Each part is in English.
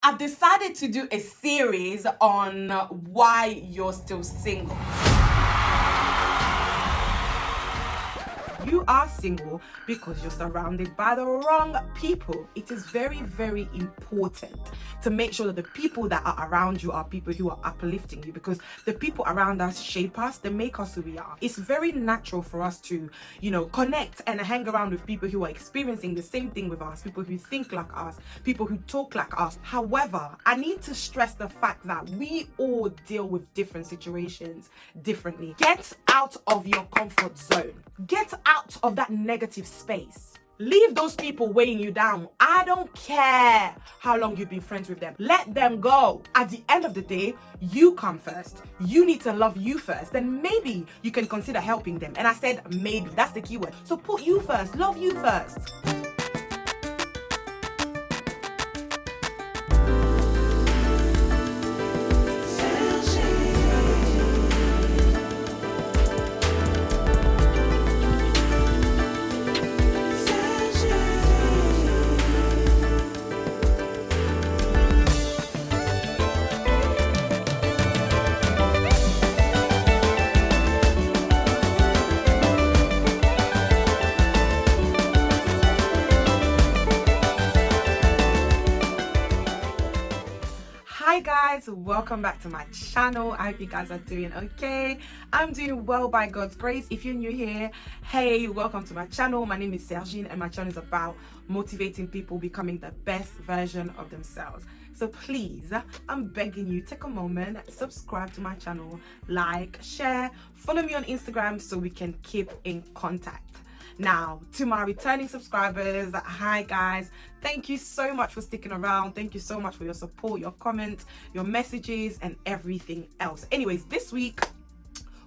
I've decided to do a series on why you're still single. You are single because you're surrounded by the wrong people. It is very, very important to make sure that the people that are around you are people who are uplifting you, because the people around us shape us, they make us who we are. It's very natural for us to, connect and hang around with people who are experiencing the same thing with us, people who think like us, people who talk like us. However, I need to stress the fact that we all deal with different situations differently. Get out of your comfort zone. Get out of that negative space. Leave those people weighing you down. I don't care how long you've been friends with them. Let them go. At the end of the day, you come first. You need to love you first. Then maybe you can consider helping them. And I said maybe. That's the key word. So put you first. Love you first. Hi guys, welcome back to my channel. I hope you guys are doing okay. I'm doing well by God's grace. If you're new here, hey, welcome to my channel. My name is Sergine and my channel is about motivating people becoming the best version of themselves. So please, I'm begging you, take a moment, subscribe to my channel, like, share, follow me on Instagram so we can keep in contact. Now, to my returning subscribers, hi guys, thank you so much for sticking around. Thank you so much for your support, your comments, your messages, and everything else. Anyways, this week,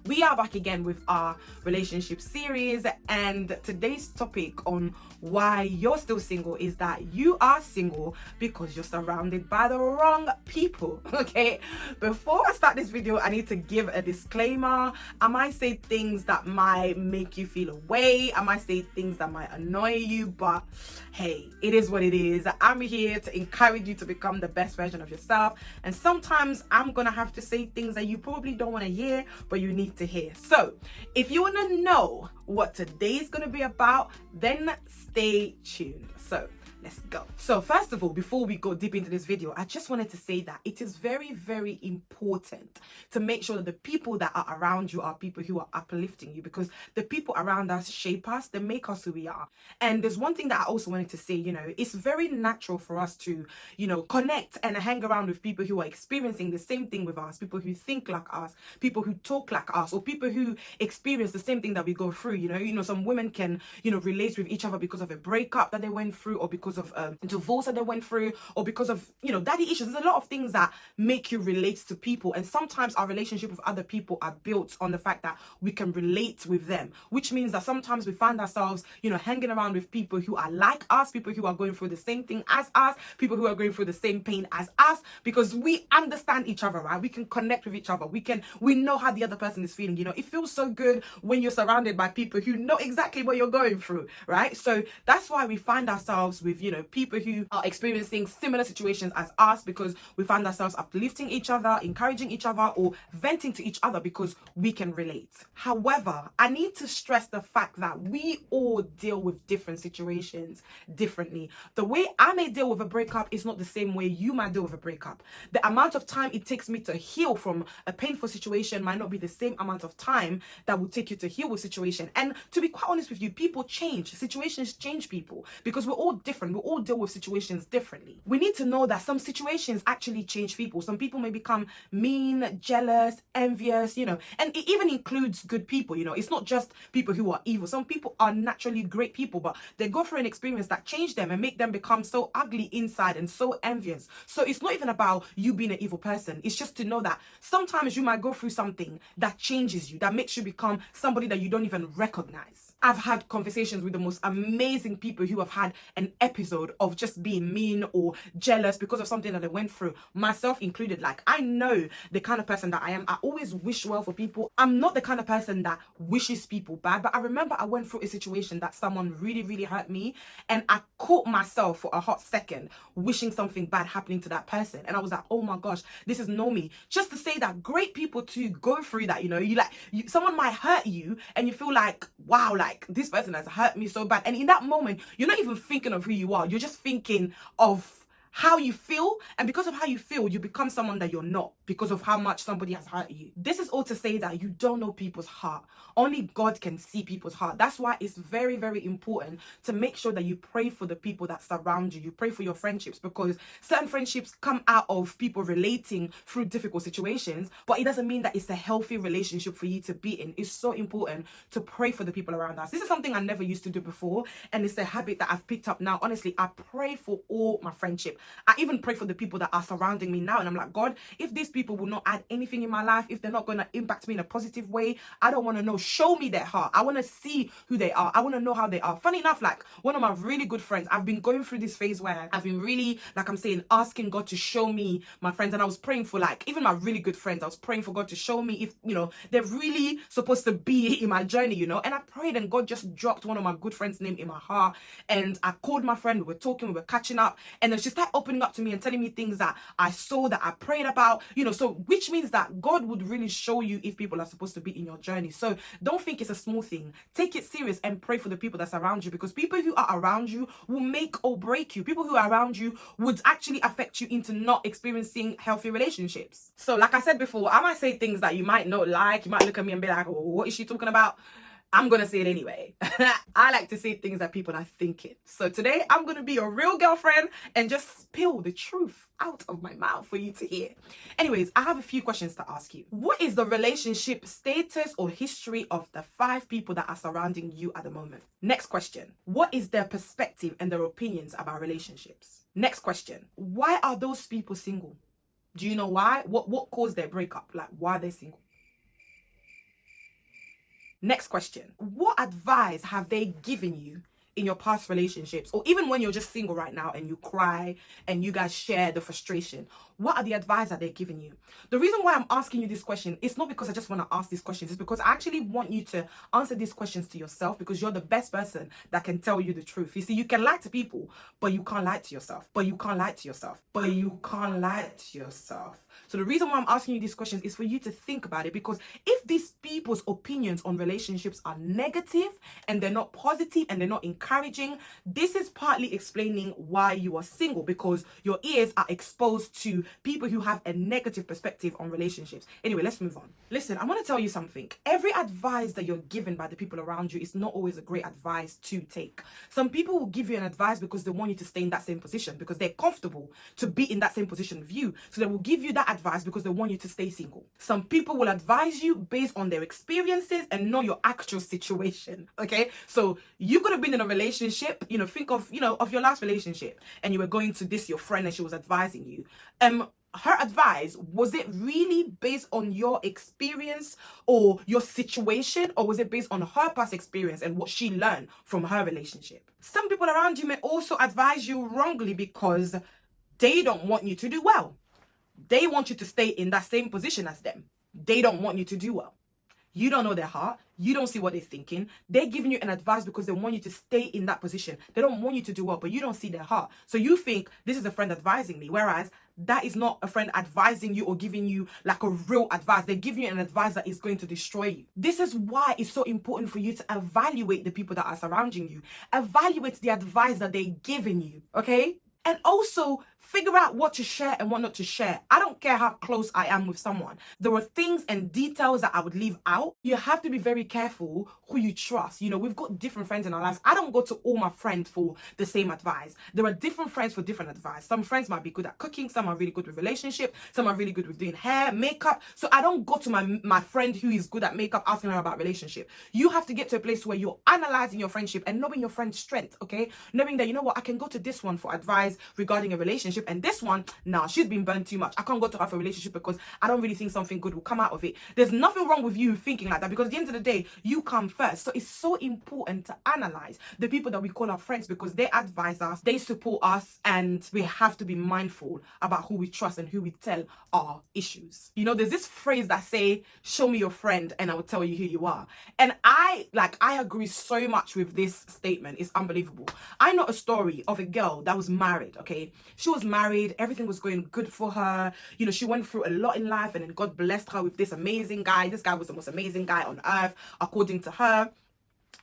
we are back again with our relationship series, and today's topic on why you're still single is that you are single because you're surrounded by the wrong people. Okay, before I start this video, I need to give a disclaimer. I might say things that might make you feel away, I might say things that might annoy you, but hey, it is what it is. I'm here to encourage you to become the best version of yourself, and sometimes I'm gonna have to say things that you probably don't want to hear, but you need to hear. So if you want to know what today's going to be about, then stay tuned. So let's go. So first of all, before we go deep into this video, I just wanted to say that it is very, very important to make sure that the people that are around you are people who are uplifting you, because the people around us shape us, they make us who we are. And there's one thing that I also wanted to say, it's very natural for us to, connect and hang around with people who are experiencing the same thing with us, people who think like us, people who talk like us, or people who experience the same thing that we go through. Some women can, relate with each other because of a breakup that they went through, or because of divorce that they went through, or because of daddy issues. There's a lot of things that make you relate to people, and sometimes our relationship with other people are built on the fact that we can relate with them, which means that sometimes we find ourselves hanging around with people who are like us, people who are going through the same thing as us, people who are going through the same pain as us, because we understand each other, right? We can connect with each other, we know how the other person is feeling. It feels so good when you're surrounded by people who know exactly what you're going through, right? So that's why we find ourselves with people who are experiencing similar situations as us, because we find ourselves uplifting each other, encouraging each other, or venting to each other because we can relate. However, I need to stress the fact that we all deal with different situations differently. The way I may deal with a breakup is not the same way you might deal with a breakup. The amount of time it takes me to heal from a painful situation might not be the same amount of time that will take you to heal with situation. And to be quite honest with you, people change, situations change people, because we're all different. We all deal with situations differently. We need to know that some situations actually change people. Some people may become mean, jealous, envious, and it even includes good people. It's not just people who are evil. Some people are naturally great people, but they go through an experience that changed them and make them become so ugly inside and so envious. So it's not even about you being an evil person. It's just to know that sometimes you might go through something that changes you, that makes you become somebody that you don't even recognize. I've had conversations with the most amazing people who have had an episode of just being mean or jealous because of something that they went through, myself included. Like, I know the kind of person that I am. I always wish well for people. I'm not the kind of person that wishes people bad, but I remember I went through a situation that someone really, really hurt me, and I caught myself for a hot second wishing something bad happening to that person. And I was like, oh my gosh, this is not me. Just to say that great people too go through that, someone might hurt you and you feel like, wow, like this person has hurt me so bad. And in that moment, you're not even thinking of who you are. You're just thinking of how you feel, and because of how you feel, you become someone that you're not because of how much somebody has hurt you. This is all to say that you don't know people's heart. Only God can see people's heart. That's why it's very, very important to make sure that you pray for the people that surround you. You pray for your friendships, because certain friendships come out of people relating through difficult situations, but it doesn't mean that it's a healthy relationship for you to be in. It's so important to pray for the people around us. This is something I never used to do before, and it's a habit that I've picked up now. Honestly, I pray for all my friendship. I even pray for the people that are surrounding me now, and I'm like, God, if these people will not add anything in my life, if they're not going to impact me in a positive way, I don't want to know. Show me their heart. I want to see who they are. I want to know how they are. Funny enough, like one of my really good friends, I've been going through this phase where I've been really, like I'm saying, asking God to show me my friends, and I was praying for, like, even my really good friends, I was praying for God to show me if, they're really supposed to be in my journey, and I prayed, and God just dropped one of my good friends' name in my heart, and I called my friend, we were talking, we were catching up, and then she started opening up to me and telling me things that I saw, that I prayed about, so which means that God would really show you if people are supposed to be in your journey. So don't think it's a small thing. Take it serious and pray for the people that's around you, because people who are around you will make or break you. People who are around you would actually affect you into not experiencing healthy relationships. So like I said before, I might say things that you might not like. You might look at me and be like, oh, what is she talking about? I'm going to say it anyway. I like to say things that people are thinking. So today I'm going to be a real girlfriend and just spill the truth out of my mouth for you to hear. Anyways, I have a few questions to ask you. What is the relationship status or history of the 5 people that are surrounding you at the moment? Next question. What is their perspective and their opinions about relationships? Next question. Why are those people single? Do you know why? What caused their breakup? Like, why are they single? Next question. What advice have they given you in your past relationships, or even when you're just single right now and you cry and you guys share the frustration? What are the advice that they're giving you? The reason why I'm asking you this question is not because I just want to ask these questions. It's because I actually want you to answer these questions to yourself, because you're the best person that can tell you the truth. You see, you can lie to people, but you can't lie to yourself. But you can't lie to yourself. But you can't lie to yourself. So the reason why I'm asking you these questions is for you to think about it, because if these people's opinions on relationships are negative and they're not positive and they're not encouraging, this is partly explaining why you are single, because your ears are exposed to people who have a negative perspective on relationships. Anyway, let's move on. Listen, I want to tell you something. Every advice that you're given by the people around you is not always a great advice to take. Some people will give you an advice because they want you to stay in that same position, because they're comfortable to be in that same position with you. So they will give you that advice because they want you to stay single. Some people will advise you based on their experiences and not your actual situation. Okay, so you could have been in a relationship, think of your last relationship, and you were going to this your friend and she was advising you. Her advice, was it really based on your experience or your situation, or was it based on her past experience and what she learned from her relationship? Some people around you may also advise you wrongly because they don't want you to do well. They want you to stay in that same position as them. They don't want you to do well. You don't know their heart. You don't see what they're thinking. They're giving you an advice because they want you to stay in that position. They don't want you to do well, but you don't see their heart. So you think this is a friend advising me, whereas that is not a friend advising you or giving you like a real advice. They're giving you an advice that is going to destroy you. This is why it's so important for you to evaluate the people that are surrounding you. Evaluate the advice that they're giving you, okay? And also figure out what to share and what not to share. I don't care how close I am with someone. There are things and details that I would leave out. You have to be very careful who you trust. We've got different friends in our lives. I don't go to all my friends for the same advice. There are different friends for different advice. Some friends might be good at cooking. Some are really good with relationship. Some are really good with doing hair, makeup. So I don't go to my friend who is good at makeup asking her about relationship. You have to get to a place where you're analyzing your friendship and knowing your friend's strength, okay? Knowing that, I can go to this one for advice regarding a relationship, relationship, and this one, nah, she's been burned too much. I can't go to her for a relationship because I don't really think something good will come out of it. There's nothing wrong with you thinking like that, because at the end of the day, you come first. So it's so important to analyze the people that we call our friends, because they advise us, they support us, and we have to be mindful about who we trust and who we tell our issues. You know, there's this phrase that say, show me your friend and I will tell you who you are. And I agree so much with this statement. It's unbelievable. I know a story of a girl that was married, okay? She was married, everything was going good for her. You know, she went through a lot in life, and then God blessed her with this amazing guy. This guy was the most amazing guy on earth, according to her.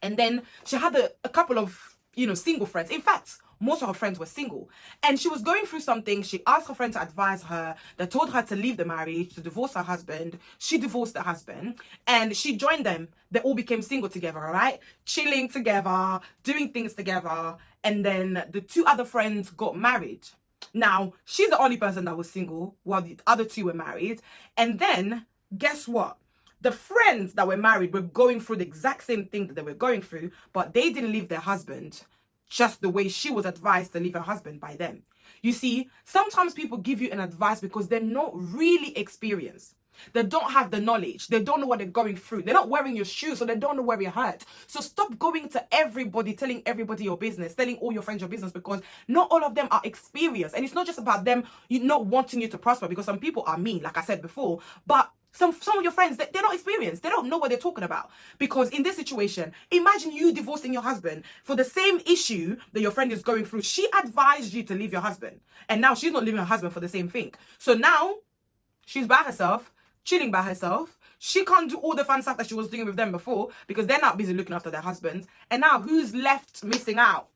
And then she had a couple of, you know, single friends. In fact, most of her friends were single, and she was going through something. She asked her friend to advise her. They told her to leave the marriage, to divorce her husband. She divorced her husband, and she joined them. They all became single together, all right? Chilling together, doing things together. And then the two other friends got married. Now, she's the only person that was single while the other two were married. And then, guess what? The friends that were married were going through the exact same thing that they were going through, but they didn't leave their husband just the way she was advised to leave her husband by them. You see, sometimes people give you an advice because they're not really experienced. They don't have the knowledge. They don't know what they're going through. They're not wearing your shoes, so they don't know where you're hurt. So stop going to everybody, telling everybody your business, telling all your friends your business, because not all of them are experienced. And it's not just about them not wanting you to prosper, because some people are mean, like I said before, but some of your friends, they're not experienced. They don't know what they're talking about. Because in this situation, imagine you divorcing your husband for the same issue that your friend is going through. She advised you to leave your husband, and now she's not leaving her husband for the same thing. So now she's by herself, chilling by herself. She can't do all the fun stuff that she was doing with them before, because they're not busy looking after their husbands. And now who's left missing out?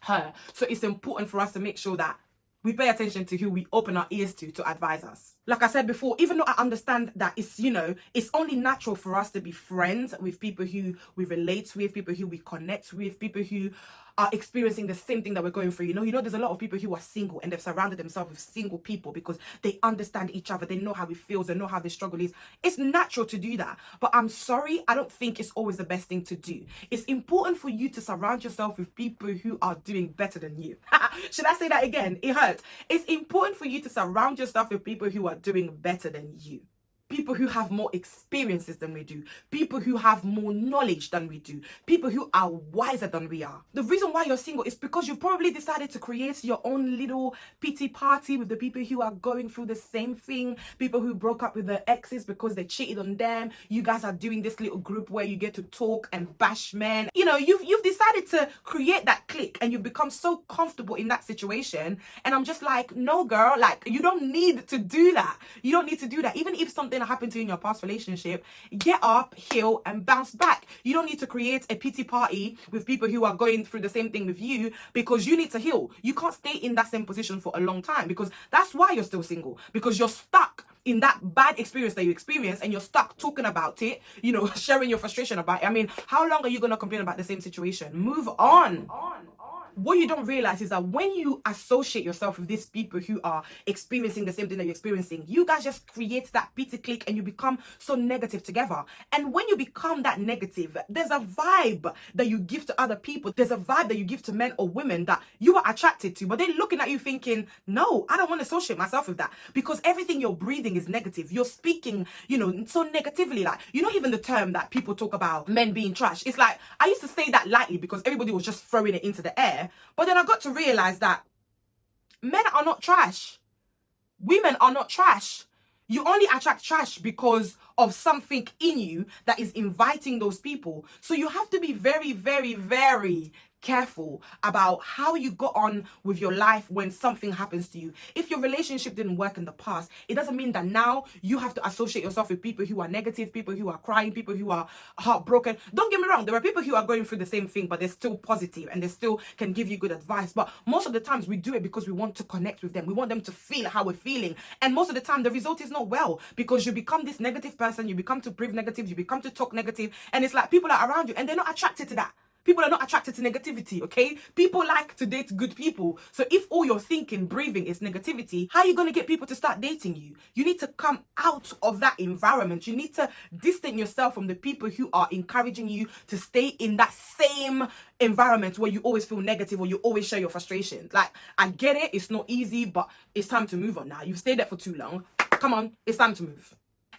Her. So it's important for us to make sure that we pay attention to who we open our ears to advise us. Like I said before, even though I understand that it's, you know, it's only natural for us to be friends with people who we relate with, people who we connect with, people who are experiencing the same thing that we're going through. You know, there's a lot of people who are single, and they've surrounded themselves with single people because they understand each other. They know how it feels. They know how the struggle is. It's natural to do that. But I'm sorry, I don't think it's always the best thing to do. It's important for you to surround yourself with people who are doing better than you. Should I say that again? It hurts. It's important for you to surround yourself with people who are doing better than you. People who have more experiences than we do. People who have more knowledge than we do. People who are wiser than we are. The reason why you're single is because you probably decided to create your own little pity party with the people who are going through the same thing. People who broke up with their exes because they cheated on them. You guys are doing this little group where you get to talk and bash men. You know, you've decided to create that clique, and you've become so comfortable in that situation. And I'm just like, no, girl, like, you don't need to do that. You don't need to do that. Even if something happened to you in your past relationship, get up, heal, and bounce back. You don't need to create a pity party with people who are going through the same thing with you, because you need to heal. You can't stay in that same position for a long time, because that's why you're still single, because you're stuck in that bad experience that you experienced, and you're stuck talking about it, you know, sharing your frustration about it. I mean, how long are you going to complain about the same situation? Move on. What you don't realize is that when you associate yourself with these people who are experiencing the same thing that you're experiencing, you guys just create that pity clique, and you become so negative together. And when you become that negative, there's a vibe that you give to other people. There's a vibe that you give to men or women that you are attracted to, but they're looking at you thinking, no, I don't want to associate myself with that, because everything you're breathing is negative. You're speaking, you know, so negatively. Like, you know, even the term that people talk about men being trash, it's like, I used to say that lightly because everybody was just throwing it into the air. But then I got to realize that men are not trash. Women are not trash. You only attract trash because of something in you that is inviting those people. So you have to be very, very, very careful about how you go on with your life when something happens to you. If your relationship didn't work in the past, it doesn't mean that now you have to associate yourself with people who are negative, people who are crying, people who are heartbroken. Don't get me wrong, there are people who are going through the same thing, but they're still positive and they still can give you good advice. But most of the times we do it because we want to connect with them. We want them to feel how we're feeling. And most of the time the result is not well, because you become this negative person, you become to breathe negative, you become to talk negative, and it's like people are around you and they're not attracted to that. People are not attracted to negativity, okay? People like to date good people. So if all you're thinking, breathing is negativity, how are you going to get people to start dating you? You need to come out of that environment. You need to distance yourself from the people who are encouraging you to stay in that same environment where you always feel negative or you always share your frustrations. Like, I get it, it's not easy, but it's time to move on now. You've stayed there for too long. Come on, it's time to move.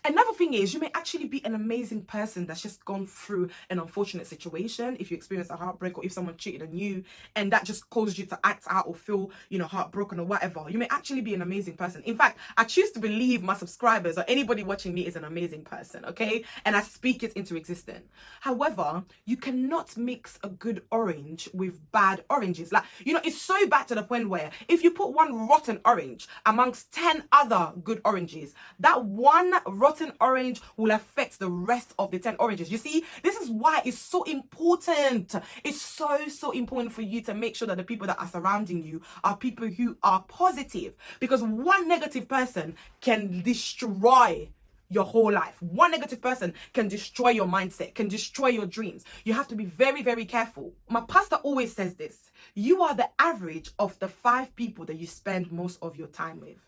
Another thing is, you may actually be an amazing person that's just gone through an unfortunate situation. If you experience a heartbreak or if someone cheated on you and that just caused you to act out or feel, heartbroken or whatever, you may actually be an amazing person. In fact, I choose to believe my subscribers or anybody watching me is an amazing person, okay? And I speak it into existence. However, you cannot mix a good orange with bad oranges. Like, it's so bad to the point where if you put one rotten orange amongst 10 other good oranges, that one rotten orange will affect the rest of the 10 oranges. You see, this is why it's so important. It's so important for you to make sure that the people that are surrounding you are people who are positive, because one negative person can destroy your whole life. One negative person can destroy your mindset, can destroy your dreams. You have to be very, very careful. My pastor always says this: you are the average of the 5 people that you spend most of your time with.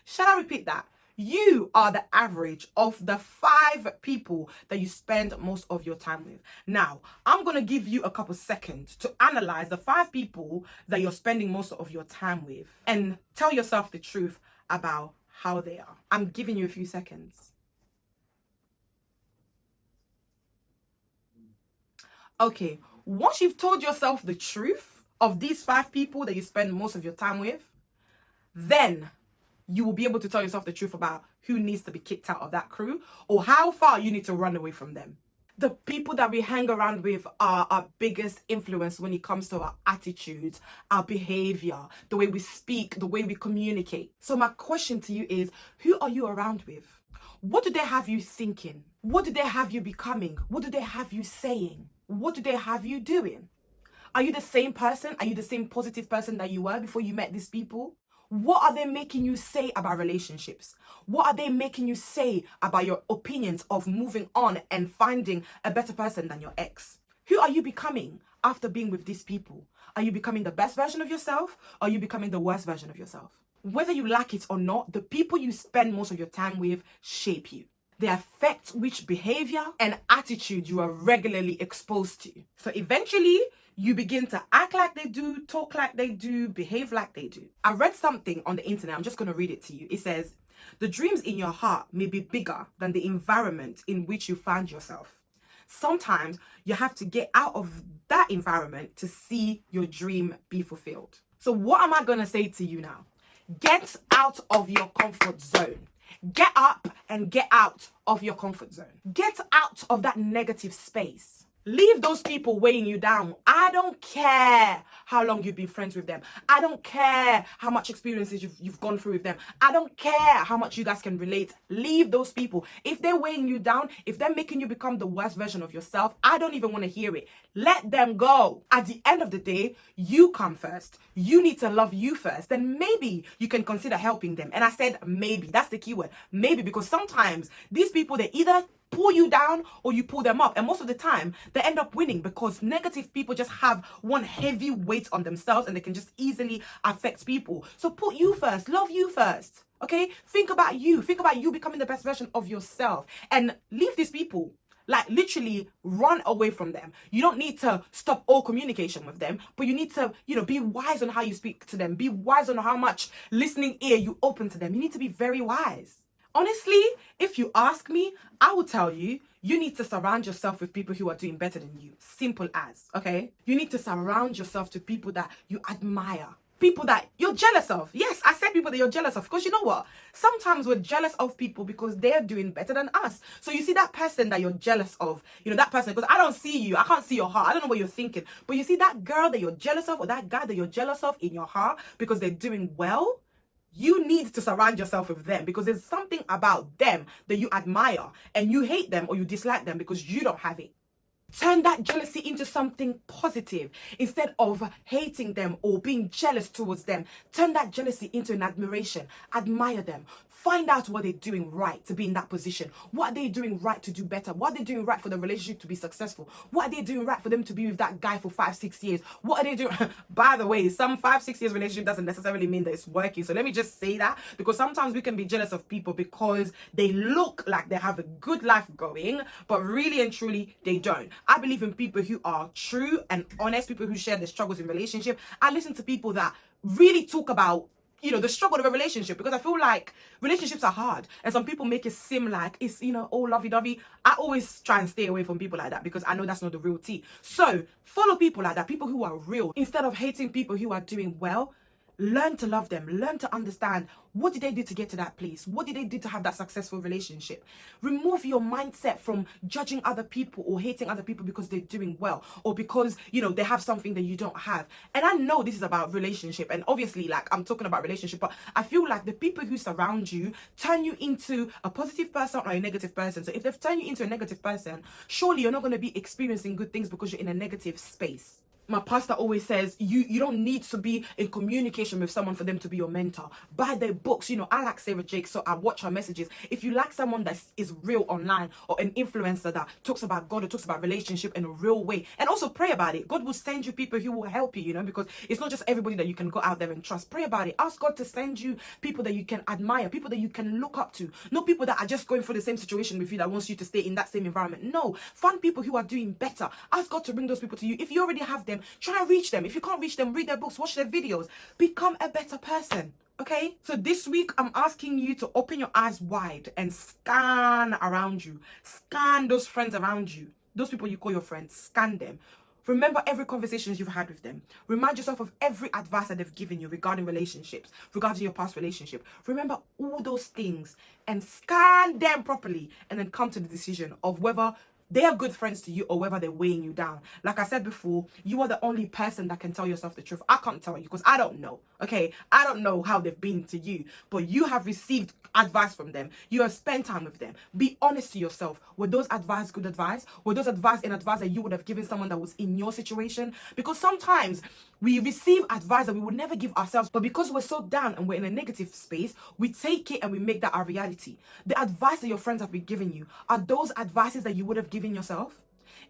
Shall I repeat that? You are the average of the 5 people that you spend most of your time with. Now, I'm going to give you a couple seconds to analyze the 5 people that you're spending most of your time with and tell yourself the truth about how they are. I'm giving you a few seconds. Okay, once you've told yourself the truth of these 5 people that you spend most of your time with, then you will be able to tell yourself the truth about who needs to be kicked out of that crew or how far you need to run away from them. The people that we hang around with are our biggest influence when it comes to our attitudes, our behavior, the way we speak, the way we communicate. So my question to you is, who are you around with? What do they have you thinking? What do they have you becoming? What do they have you saying? What do they have you doing? Are you the same person? Are you the same positive person that you were before you met these people? What are they making you say about relationships? What are they making you say about your opinions of moving on and finding a better person than your ex? Who are you becoming after being with these people? Are you becoming the best version of yourself? Or are you becoming the worst version of yourself? Whether you like it or not, the people you spend most of your time with shape you. They affect which behavior and attitude you are regularly exposed to. So eventually, you begin to act like they do, talk like they do, behave like they do. I read something on the internet. I'm just going to read it to you. It says, the dreams in your heart may be bigger than the environment in which you find yourself. Sometimes you have to get out of that environment to see your dream be fulfilled. So what am I going to say to you now? Get out of your comfort zone. Get up and get out of your comfort zone. Get out of that negative space. Leave those people weighing you down. I don't care how long you've been friends with them. I don't care how much experiences you've gone through with them. I don't care how much you guys can relate. Leave those people. If they're weighing you down, if they're making you become the worst version of yourself, I don't even want to hear it. Let them go. At the end of the day, you come first. You need to love you first. Then maybe you can consider helping them. And I said maybe. That's the key word. Maybe, because sometimes these people, they either pull you down or you pull them up, and most of the time they end up winning, because negative people just have one heavy weight on themselves and they can just easily affect people. So put you first, love you first, okay? Think about you becoming the best version of yourself, and leave these people. Like, literally run away from them. You don't need to stop all communication with them, but you need to, be wise on how you speak to them. Be wise on how much listening ear you open to them. You need to be very wise. Honestly, if you ask me, I will tell you, you need to surround yourself with people who are doing better than you. Simple as, okay? You need to surround yourself to people that you admire. People that you're jealous of. Yes, I said people that you're jealous of, because you know what? Sometimes we're jealous of people because they're doing better than us. So you see that person that you're jealous of, that person, because I don't see you, I can't see your heart, I don't know what you're thinking, but you see that girl that you're jealous of or that guy that you're jealous of in your heart because they're doing well, you need to surround yourself with them, because there's something about them that you admire, and you hate them or you dislike them because you don't have it. Turn that jealousy into something positive. Instead of hating them or being jealous towards them, turn that jealousy into an admiration. Admire them. Find out what they're doing right to be in that position. What are they doing right to do better? What are they doing right for the relationship to be successful? What are they doing right for them to be with that guy for 5-6 years? What are they doing? By the way, some 5-6 years relationship doesn't necessarily mean that it's working. So let me just say that, because sometimes we can be jealous of people because they look like they have a good life going, but really and truly they don't. I believe in people who are true and honest, people who share their struggles in relationship. I listen to people that really talk about, you know, the struggle of a relationship, because I feel like relationships are hard and some people make it seem like it's, you know, all lovey-dovey. I always try and stay away from people like that because I know that's not the real tea. So follow people like that, people who are real. Instead of hating people who are doing well, learn to love them. Learn to understand, what did they do to get to that place? What did they do to have that successful relationship? Remove your mindset from judging other people or hating other people because they're doing well, or because, you know, they have something that you don't have. And I know this is about relationship, and obviously, like, I'm talking about relationship, but I feel like the people who surround you turn you into a positive person or a negative person. So if they've turned you into a negative person, surely you're not going to be experiencing good things because you're in a negative space. My pastor always says you don't need to be in communication with someone for them to be your mentor. Buy their books. You know, I like Sarah Jake, so I watch her messages. If you like someone that is real online, or an influencer that talks about God or talks about relationship in a real way, and also pray about it, God will send you people who will help you, you know, because it's not just everybody that you can go out there and trust. Pray about it. Ask God to send you people that you can admire, people that you can look up to, not people that are just going through the same situation with you that wants you to stay in that same environment. No, find people who are doing better. Ask God to bring those people to you. If you already have them, try and reach them. If you can't reach them, read their books, watch their videos, become a better person. Okay, so this week I'm asking you to open your eyes wide and scan around you. Scan those friends around you, those people you call your friends. Scan them. Remember every conversation you've had with them. Remind yourself of every advice that they've given you regarding relationships, regarding your past relationship. Remember all those things and scan them properly, and then come to the decision of whether they are good friends to you or whether they're weighing you down. Like I said before, you are the only person that can tell yourself the truth. I can't tell you because I don't know. Okay, I don't know how they've been to you, but you have received advice from them. You have spent time with them. Be honest to yourself. Were those advice good advice? Were those advice that you would have given someone that was in your situation? Because sometimes we receive advice that we would never give ourselves, but because we're so down and we're in a negative space, we take it and we make that our reality. The advice that your friends have been giving you, are those advices that you would have given yourself?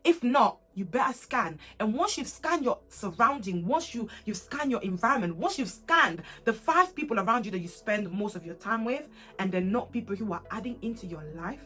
If not, you better scan. And once you've scanned your surrounding, once you've scanned your environment, once you've scanned the 5 people around you that you spend most of your time with, and they're not people who are adding into your life,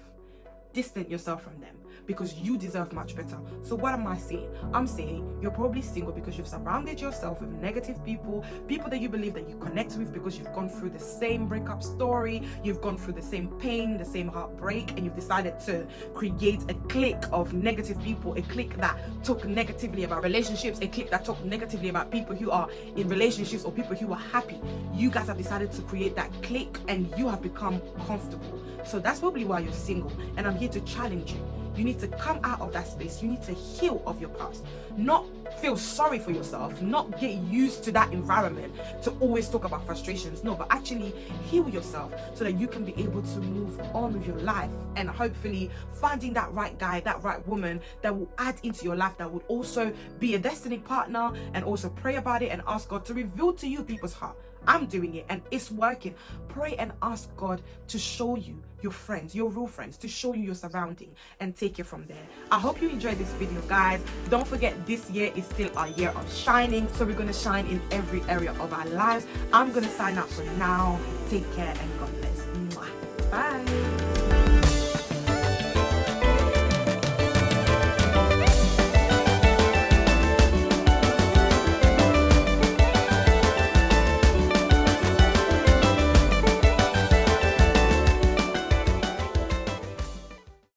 distance yourself from them, because you deserve much better. So what am I saying? I'm saying you're probably single because you've surrounded yourself with negative people, people that you believe that you connect with because you've gone through the same breakup story, you've gone through the same pain, the same heartbreak, and you've decided to create a clique of negative people, a clique that talk negatively about relationships, a clique that talk negatively about people who are in relationships or people who are happy. You guys have decided to create that clique and you have become comfortable. So that's probably why you're single, and I'm here to challenge you. You need to come out of that space. You need to heal of your past. Not feel sorry for yourself, not get used to that environment to always talk about frustrations. No, but actually heal yourself so that you can be able to move on with your life, and hopefully finding that right guy, that right woman that will add into your life, that would also be a destiny partner, and also pray about it and ask God to reveal to you people's heart. I'm doing it and it's working. Pray and ask God to show you your friends, your real friends, to show you your surrounding, and take it from there. I hope you enjoyed this video, guys. Don't forget, this year is still our year of shining, so we're going to shine in every area of our lives. I'm going to sign up for now. Take care and God bless. Mwah. Bye.